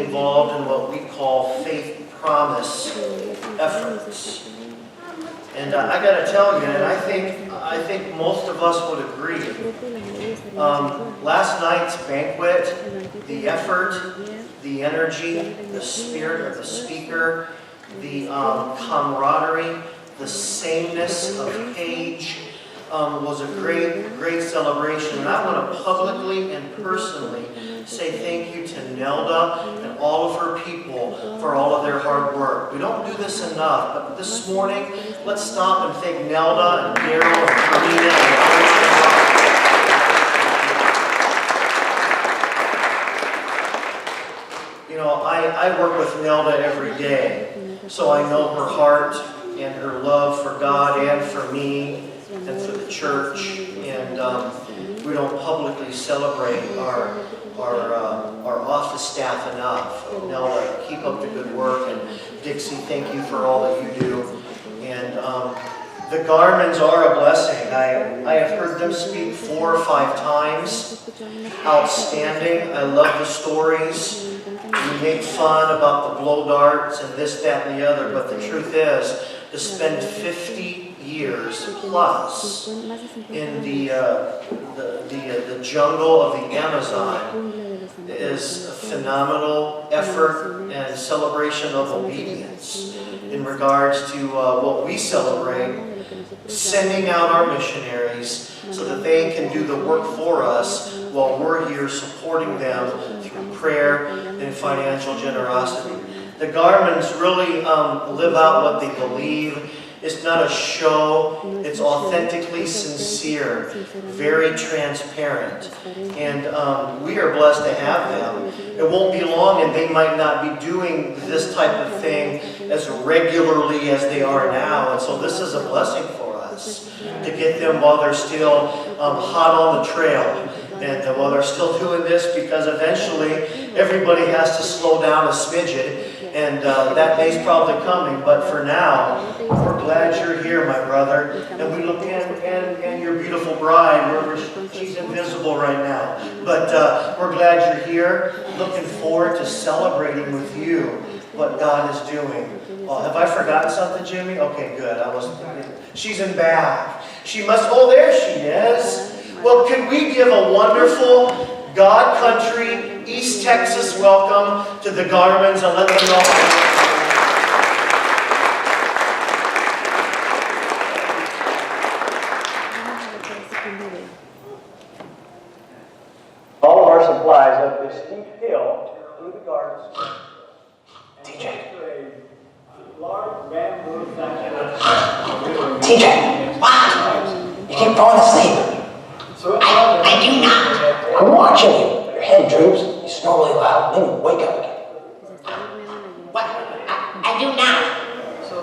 involved in what we call faith promise efforts. And I got to tell you, and I think most of us would agree, last night's banquet, the effort, the energy, the spirit of the speaker, the camaraderie, the sameness of Paige was a great celebration. And I want to publicly and personally say thank you to Nelda and all of her people for all of their hard work. We don't do this enough, but this morning, let's stop and thank Nelda and Daryl and Karina and others. You know, I work with Nelda every day, so I know her heart and her love for God and for me and for the church. And we don't publicly celebrate our office staff enough. Nelda, keep up the good work, and Dixie, thank you for all that you do. And the Garmans are a blessing. I have heard them speak 4 or 5 times. Outstanding. I love the stories. We make fun about the blow darts and this, that, and the other, but the truth is, to spend 50 years plus in the jungle of the Amazon is a phenomenal effort and celebration of obedience in regards to what we celebrate, sending out our missionaries so that they can do the work for us while we're here supporting them through prayer and financial generosity. The Garmans really live out what they believe. It's not a show. It's authentically sincere, very transparent. And we are blessed to have them. It won't be long and they might not be doing this type of thing as regularly as they are now. And so this is a blessing for us to get them while they're still hot on the trail. And while they're still doing this, because eventually everybody has to slow down a smidgen. And that day's probably coming, but for now, we're glad you're here, my brother. And we look and your beautiful bride. She's invisible right now, but we're glad you're here. Looking forward to celebrating with you what God is doing. Oh, have I forgotten something, Jimmy? Okay, good. She's in back. She must. Oh, there she is. Well, could we give a wonderful God Country, East Texas welcome to the Garmans and let them know. All of our supplies up this steep hill through the gardens. TJ. TJ, what? You keep falling asleep. I do not. I'm watching you. Your head droops, you snore really loud, then you wake up again. What? I do not.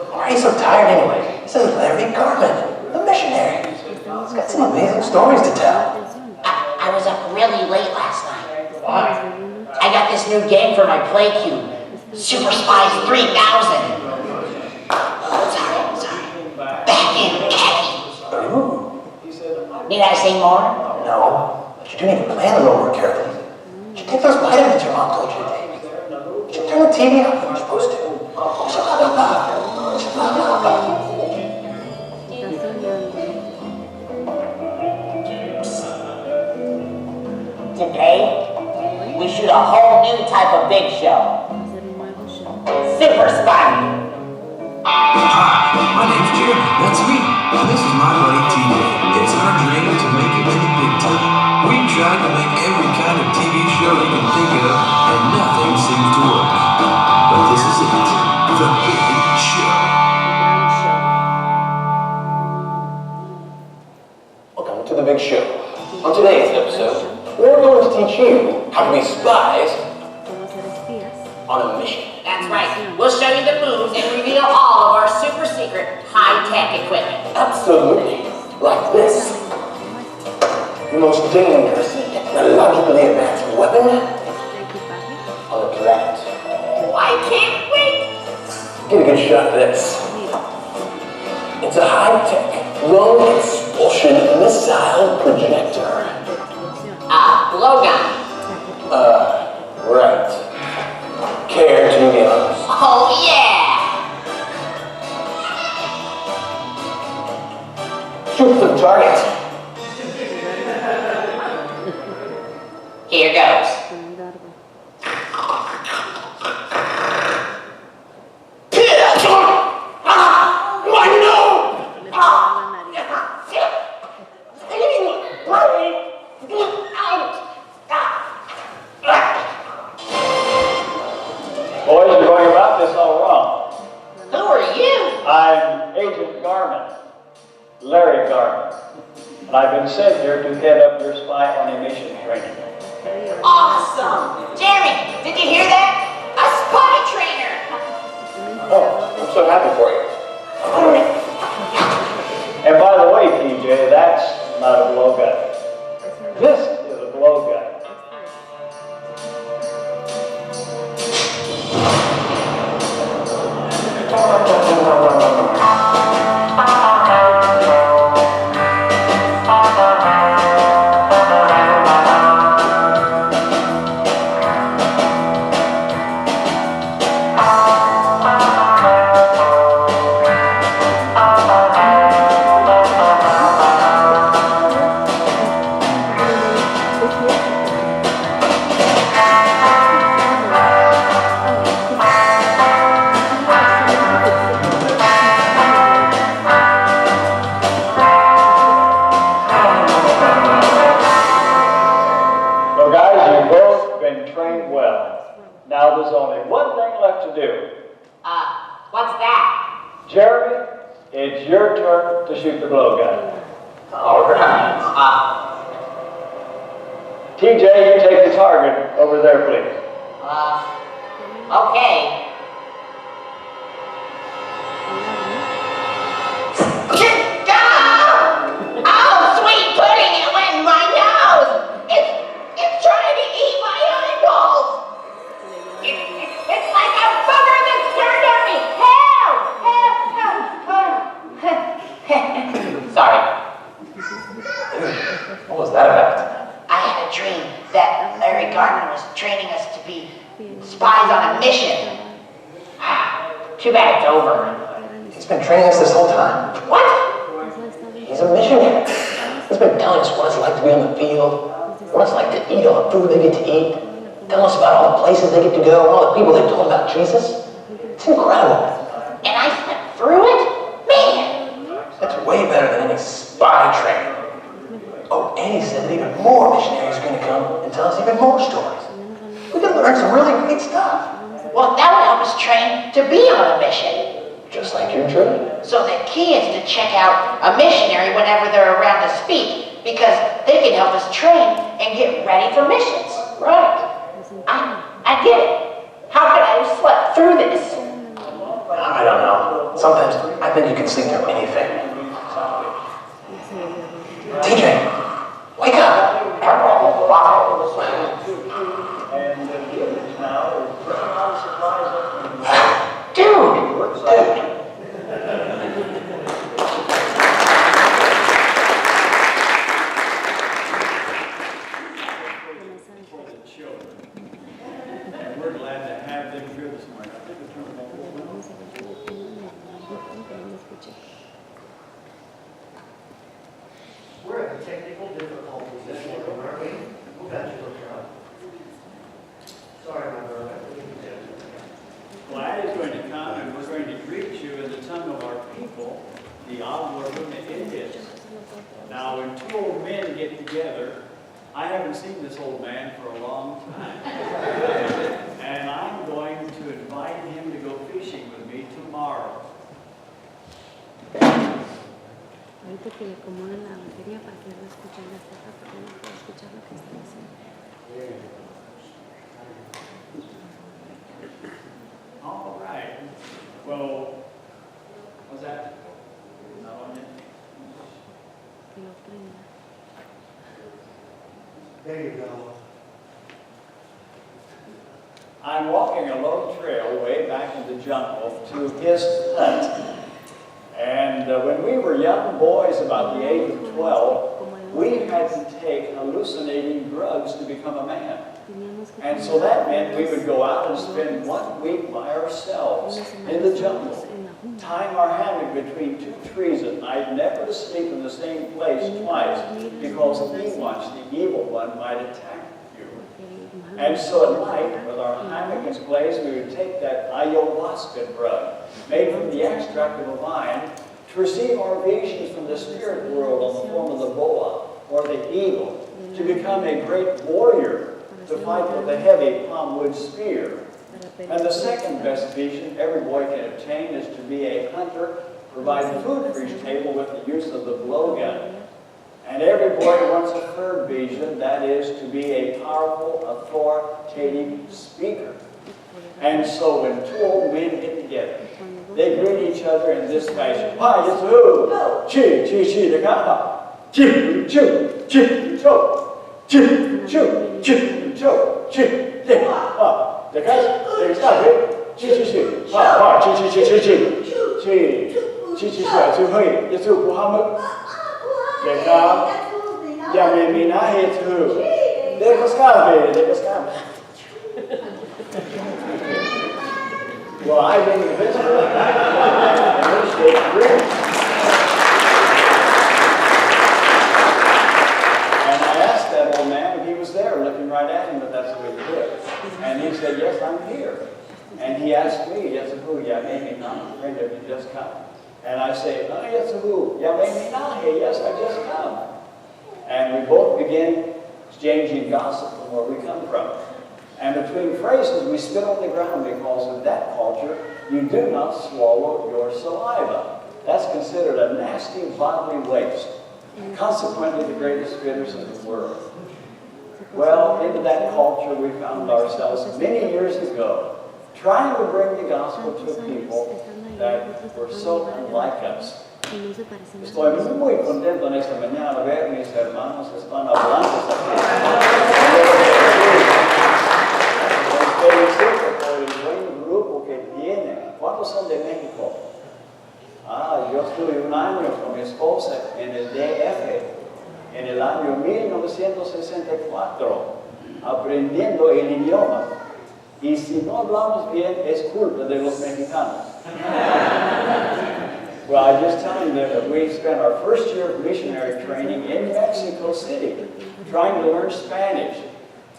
Why are you so tired anyway? This is Larry Garman, the missionary. He's got some amazing stories to tell. I was up really late last night. Why? I got this new game for my play cube. Super Spies 3000. Sorry. Back in khaki. Ooh. Need I say more? No, but you do need to plan a little more carefully. You should take those vitamins your mom told you to take. You should turn the TV off when you're supposed to. Today, we shoot a whole new type of big show. Super Spy. Hi, my name's Jeremy. That's me. And this is my buddy TJ. It's our dream to make it to the big time. We've tried to make every kind of TV show you can think of, and nothing seems to work. But this is it. The Big Show. Welcome to the Big Show. On today's episode, we're going to teach you how to be spies on a mission. That's right. We'll show you the moves and reveal all of our super secret high-tech equipment. Absolutely. Like this. The most dangerous, technologically advanced weapon on the planet. Oh, I can't wait. Get a good shot of this. It's a high-tech, low-expulsion missile projector. Blowgun. Right. Larry Gardner, and I've been sent here to head up your spy on emission training. Awesome! Jeremy, did you hear that? A spy trainer! Oh, I'm so happy for you. And by the way, TJ, that's not a blowgun. This is a blowgun. Now there's only one thing left to do. What's that? Jeremy, it's your turn to shoot the blowgun. All right. TJ, you take the target over there, please. Okay. Oh, sweet pudding, it went in my nose! It's trying to eat my eyeballs! It's like a booger that's turned on me! Help! Sorry. What was that about? I had a dream that Larry Gardner was training us to be spies on a mission. Too bad it's over. He's been training us this whole time. What? He's a missionary. He's been telling us what it's like to be on the field, what it's like to eat all the food they get to eat, telling us about all the places they get to go, all the people they told about Jesus. It's incredible. And I slept through it? Man! That's way better than any spy training. Oh, and he said that even more missionaries are going to come and tell us even more stories. We can learn some really great stuff. Well, that would help us train to be on a mission. Just like your training. So the key is to check out a missionary whenever they're around to speak, because they can help us train and get ready for missions. Right. I get it. How could I have slept through this? I don't know. Sometimes I think you can sleep through anything. TJ, wake up. Dude! We're glad to have them here this morning. We're having technical difficulties this morning, aren't we? Who got you looking up? Sorry, my brother. Glad is going to come and we're going to greet you in the tongue of our people, the Algonquin Indians. Now, when two old men get together, I haven't seen this old man for a long time. And I'm going to invite him to go fishing with me tomorrow. Ahorita que le acomoden la batería para que no escuchen la ceja, porque no puedo escuchar lo que está diciendo. All right. Well, was that not on yet? Que lo prenda. There you go. I'm walking a lone trail way back in the jungle to his hut. And when we were young boys, about the age of 12, we had to take hallucinating drugs to become a man. And so that meant we would go out and spend 1 week by ourselves in the jungle, tying our hammock between two trees at night, never to sleep in the same place twice, because the evil one might attack you. And so at night, with our hammock in place, we would take that ayahuasca drug, made from the extract of a vine, to receive our visions from the spirit world on the form of the boa, or the eagle, to become a great warrior, to fight with a heavy palmwood spear. And the second best vision every boy can obtain is to be a hunter provide food for each table with the use of the blowgun. And every boy wants a third vision, that is to be a powerful, authoritative speaker. And so when two old men get together, they greet each other in this fashion. Hi, it's who? Chi, chi, chi, the kapa. Chi, chu, chi, cho. Chi, chu, chi, cho. Chi, the kapa. The kapa, the kapa. Chi, chi, chi. Ha, ha, chi, chi, chi, chi, chi. Chi, chi, chi, chi, chu, hui. It's who, Muhammad. The kapa. Yamina, it's who? The kaskabe, the kaskabe. Well, I didn't visit her. And I asked that old man if he was there, looking right at him, but that's the way he lived. And he said, yes, I'm here. And he asked me, yes, who? Yeah, maybe not. Friend, have you just come? And I say, oh, yes, who? Yeah, maybe not. Hey, yes, I just come. And we both began exchanging gossip from where we come from. And between phrases, we spit on the ground because in that culture, you do not swallow your saliva. That's considered a nasty bodily waste. Consequently, the greatest spitters in the world. Well, into that culture, we found ourselves many years ago, trying to bring the gospel to people that were so unlike us. Estoy muy contento en esta mañana ver mis hermanos están hablando por el buen grupo que tienen. ¿Cuántos son de México? Yo estuve un año con mi esposa en el DF, en el año 1964, aprendiendo el idioma. Y si no hablamos bien, es culpa de los mexicanos. Well, I just telling them that we spent our first year of missionary training in Mexico City, trying to learn Spanish.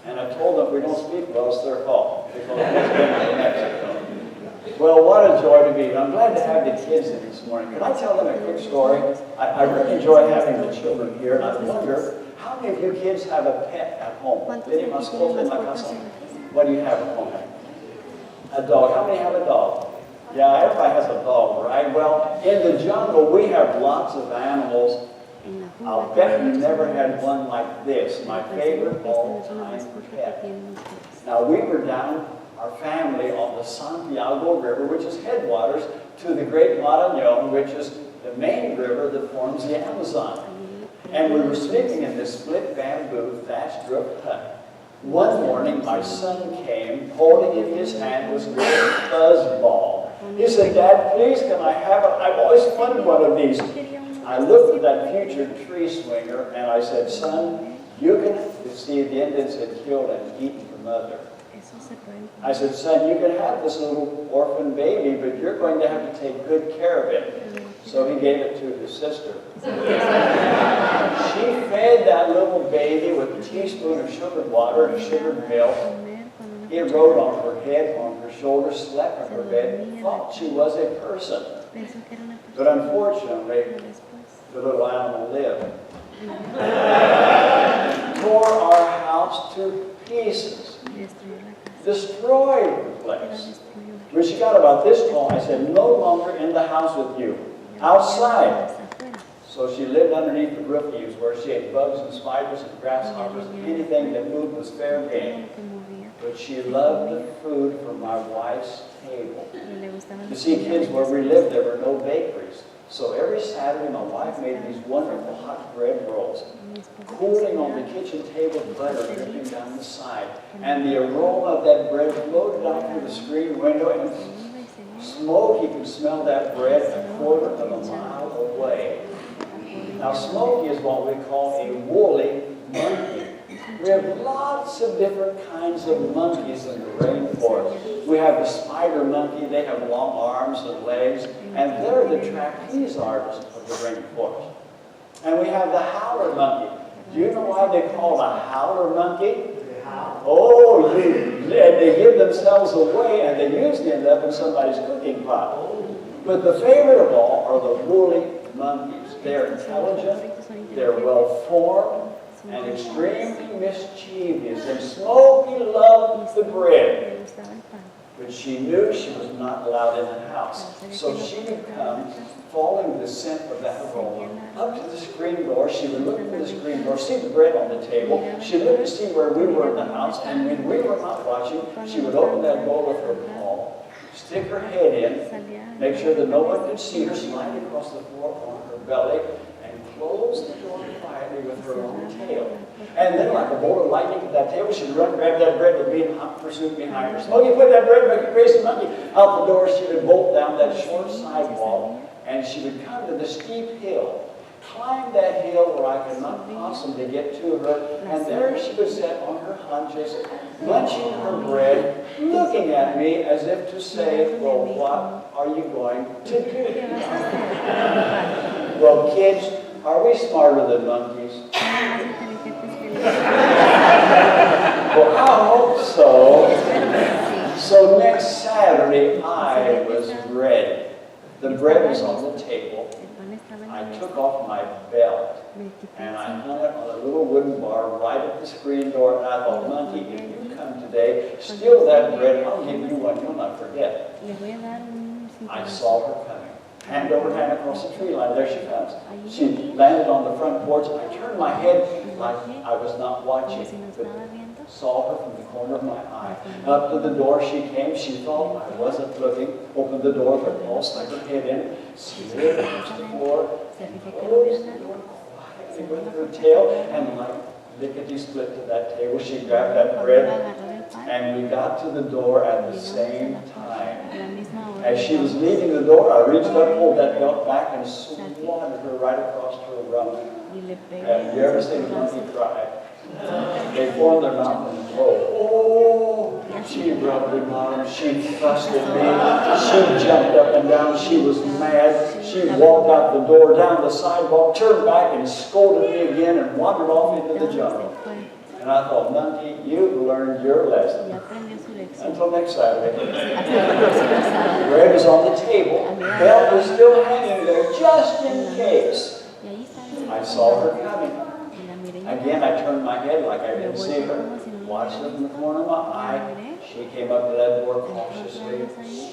And I told them if we don't speak well, it's their fault, because we've been to Mexico. Well, what a joy to be. I'm glad to have the kids in this morning. Can I tell them a quick story? I really enjoy having the children here, and I wonder, how many of you kids have a pet at home? ¿Tienen mascota en la casa? What do you have at home? A dog. How many have a dog? Yeah, everybody has a dog, right? Well, in the jungle, we have lots of animals. I'll bet you never had one like this, my favorite all-time pet. Now, we were down, our family, on the Santiago River, which is headwaters to the Great Marañón, which is the main river that forms the Amazon. And we were sleeping in this split bamboo thatched roof hut. One morning, my son came, holding in his hand was a little fuzzball. He said, Dad, please, can I have it? I've always wanted one of these. I looked at that future tree swinger, and I said, son, you can see the Indians had killed and eaten your mother. I said, son, you can have this little orphan baby, but you're going to have to take good care of it. So he gave it to his sister. She fed that little baby with a teaspoon of sugared water and sugared milk. He rode on her head, on her shoulders, slept on her bed, thought she was a person. But unfortunately, the little animal lived. Tore our house to pieces. Destroyed the place. When she got about this tall, I said, no longer in the house with you. Outside. So she lived underneath the roof eaves where she ate bugs and spiders and grasshoppers and anything that moved was fair game. But she loved the food from my wife's table. You see, kids, where we lived, there were no bakeries. So every Saturday, my wife made these wonderful hot bread rolls, cooling on the kitchen table, butter dripping down the side. And the aroma of that bread floated out through the screen window, and Smokey could smell that bread a quarter of a mile away. Now, Smokey is what we call a woolly monkey. We have lots of different kinds of monkeys in the rainforest. We have the spider monkey. They have long arms and legs, and they're the trapeze artists of the rainforest. And we have the howler monkey. Do you know why they call it a howler monkey? Oh, they give themselves away, and they usually end up in somebody's cooking pot. But the favorite of all are the woolly monkeys. They're intelligent, they're well-formed, and extremely mischievous. And Smokey loved the bread. but she knew she was not allowed in the house. So she would come, following the scent of that aroma, up to the screen door. She would look through the screen door, see the bread on the table. She'd look to see where we were in the house, and when we were not watching, she would open that door with her paw, stick her head in, make sure that no one could see her, slide across the floor on her belly, and close the door quietly with her long tail. And then, like a bolt of lightning at that table, she'd run, grab that bread with me, and hot pursuit behind her. Smokey, put that bread back, you crazy monkey. Out the door, she would bolt down that short sidewalk, and she would come to the steep hill, climb that hill where I could not possibly get to her, and there she would sit on her haunches, munching her bread, looking at me as if to say, well, what are you going to do? Well, kids, are we smarter than monkeys? Well, I hope so. So next Saturday, I was ready. The bread was on the table. I took off my belt and I hung it on a little wooden bar right at the screen door. And I thought, monkey, if you come today, steal that bread, I'll give you one you'll not forget. I saw her coming. Hand over hand across the tree line. There she comes. She landed on the front porch. I turned my head like I was not watching, but saw her from the corner of my eye. Up to the door she came. She thought I wasn't looking. Opened the door with her paw, stuck her head in, slid across the floor, and closed the door quietly with her tail, and like lickety-split to that table, she grabbed that bread, and we got to the door at the same time. As she was leaving the door, I reached up, pulled that belt back, and swatted her right across her rump. Have you ever seen a monkey cry? They formed their mouth and go, oh! She rubbed her bottom, she fussed at me, she jumped up and down, she was mad, she walked out the door, down the sidewalk, turned back and scolded me again and wandered off into the jungle. And I thought, monkey, you've learned your lesson. Until next Saturday. Bread is on the table. Belt is still hanging there just in case. I saw her coming. Again, I turned my head like I didn't see her. Watched her from the corner of my eye. She came up to that door cautiously.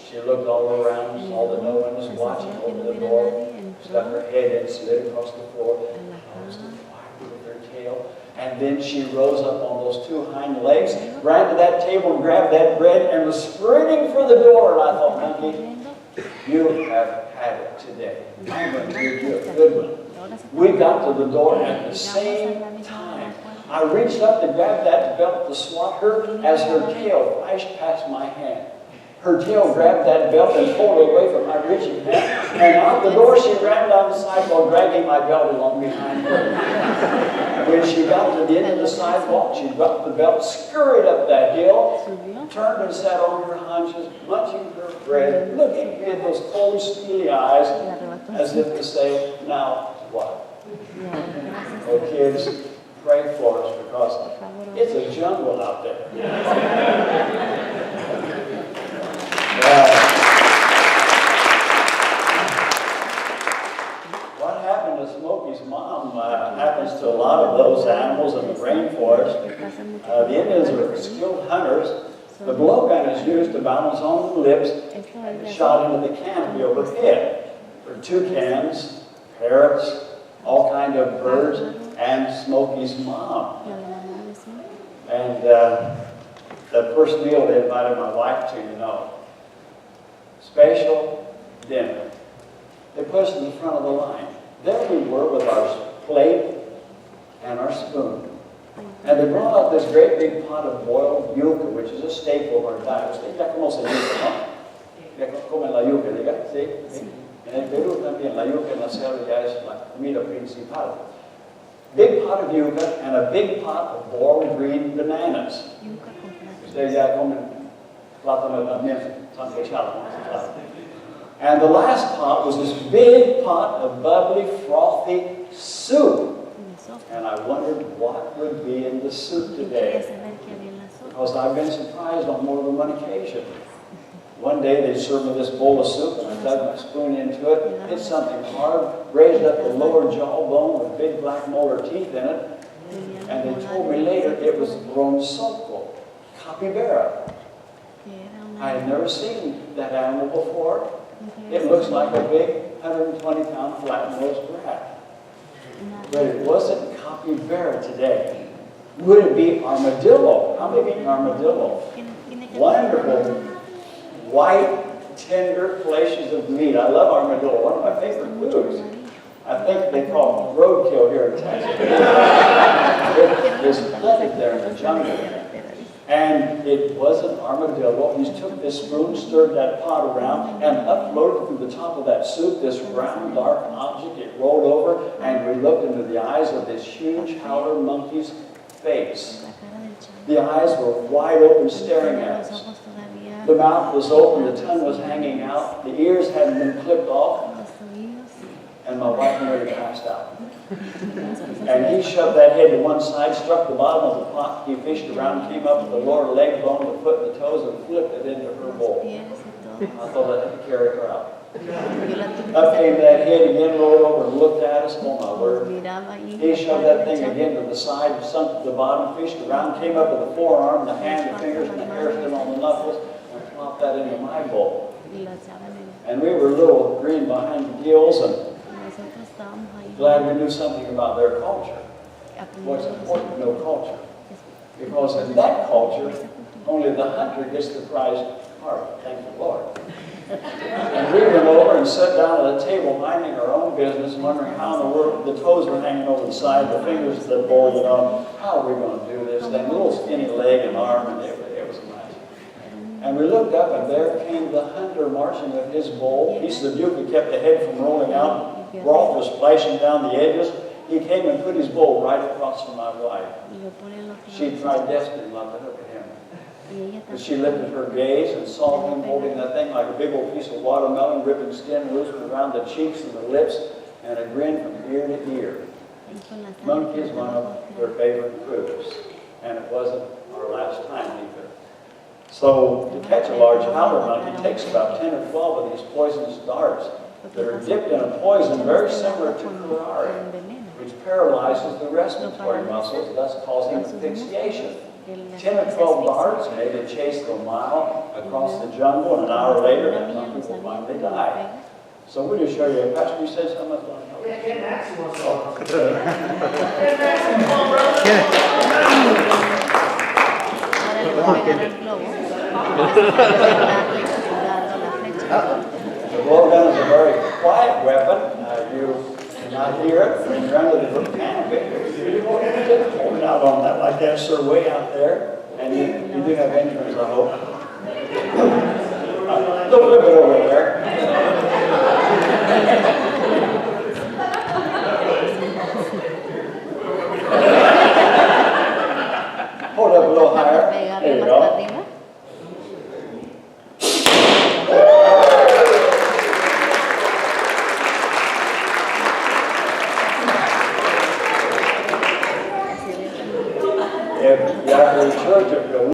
She looked all around, saw that no one was watching, opened the door, stuck her head in, slid across the floor, closed it quietly with her tail. And then she rose up on those two hind legs, ran to that table and grabbed that bread and was sprinting for the door. And I thought, monkey, you have had it today. I'm going to give you a good one. We got to the door at the same time. I reached up to grab that belt to swat her as her tail flashed past my hand. Her tail grabbed that belt and pulled it away from my reaching hand. And out the door she ran down the sidewalk, dragging my belt along behind her. When she got to the end of the sidewalk, she dropped the belt, scurried up that hill, turned and sat on her haunches, munching her bread, looking at me with those cold, steely eyes, as if to say, now what? Oh, kids, pray for us because it's a jungle out there. What happened to Smokey's mom happens to a lot of those animals in the rainforest. The Indians are skilled hunters. The blowgun is used to balance on the lips and shot into the canopy overhead for toucans, parrots, all kinds of birds, and Smokey's mom. And the first meal they invited my wife to, special dinner. They put us in the front of the line. There we were with our plate and our spoon. And they brought out this great big pot of boiled yuca, which is a staple of our diet. ¿Usted ya conoce yuca, no? Ya comen la yuca, diga, ¿sí? En el Perú también la yuca en la selva ya es la comida principal. Big pot of yuca and a big pot of boiled green bananas. Ustedes ya comen plátano también, sancochado. And the last pot was this big pot of bubbly, frothy soup. And I wondered what would be in the soup today. Because I've been surprised on more than one occasion. One day they served me this bowl of soup, and I dug my spoon into it, hit something hard, raised up the lower jawbone with big black molar teeth in it, and they told me later it was bronzoco, capybara. I had never seen that animal before. It looks like a big 120-pound flat-nosed rat. But it wasn't capybara today. Would it be armadillo? How big is an armadillo? Wonderful, white, tender fleshes of meat. I love armadillo, one of my favorite foods. I think they call it roadkill here in Texas. It is hunted there in the jungle. And it was an armadillo. He took this spoon, stirred that pot around, and uploaded through the top of that soup this round, dark object. It rolled over, and we looked into the eyes of this huge howler monkey's face. The eyes were wide open, staring at us. The mouth was open, the tongue was hanging out, the ears hadn't been clipped off, and my wife nearly passed out. And he shoved that head to one side, struck the bottom of the pot, he fished around, came up with the lower leg bone, the foot, and the toes, and flipped it into her bowl. I thought I had to carry her out. Up came that head again, rolled over and looked at us. Oh my word. He shoved that thing again to the side, sunk to the bottom, fished around, came up with the forearm, the hand, the fingers, and the hair still on the knuckles, and plopped that into my bowl. And we were a little green behind the gills and glad we knew something about their culture. What's important to know culture. Because in that culture, only the hunter gets the prized part. Thank the Lord. And we went over and sat down at a table minding our own business, wondering how in the world, the toes were hanging over the side, the fingers of the bowl, you know, how are we going to do this thing? A little skinny leg and arm, and it was nice. And we looked up, and there came the hunter marching with his bowl. Pieces of yucca kept the head from rolling out. Broth was splashing down the edges. He came and put his bowl right across from my wife. She tried desperately not to look at him. But she lifted her gaze and saw him holding that thing like a big old piece of watermelon, ripping skin loose around the cheeks and the lips, and a grin from ear to ear. Monkey is one of their favorite foods, and it wasn't our last time either. So to catch a large howler monkey, it takes about 10 or 12 of these poisonous darts that are dipped in a poison very similar to curare, which paralyzes the respiratory muscles, thus causing asphyxiation. 10 or 12 darts made a chase a mile across the jungle, and an hour later, that monkey will finally die. So we'll just show you. Pastor, you said something about that? Yeah, get an axe once. The blowgun is a very quiet weapon. You cannot hear it when you're under the canopy. You hold it out on that like that, sir, way out there. And you do have insurance, I hope. A little bit over there. Hold up a little higher. There you go.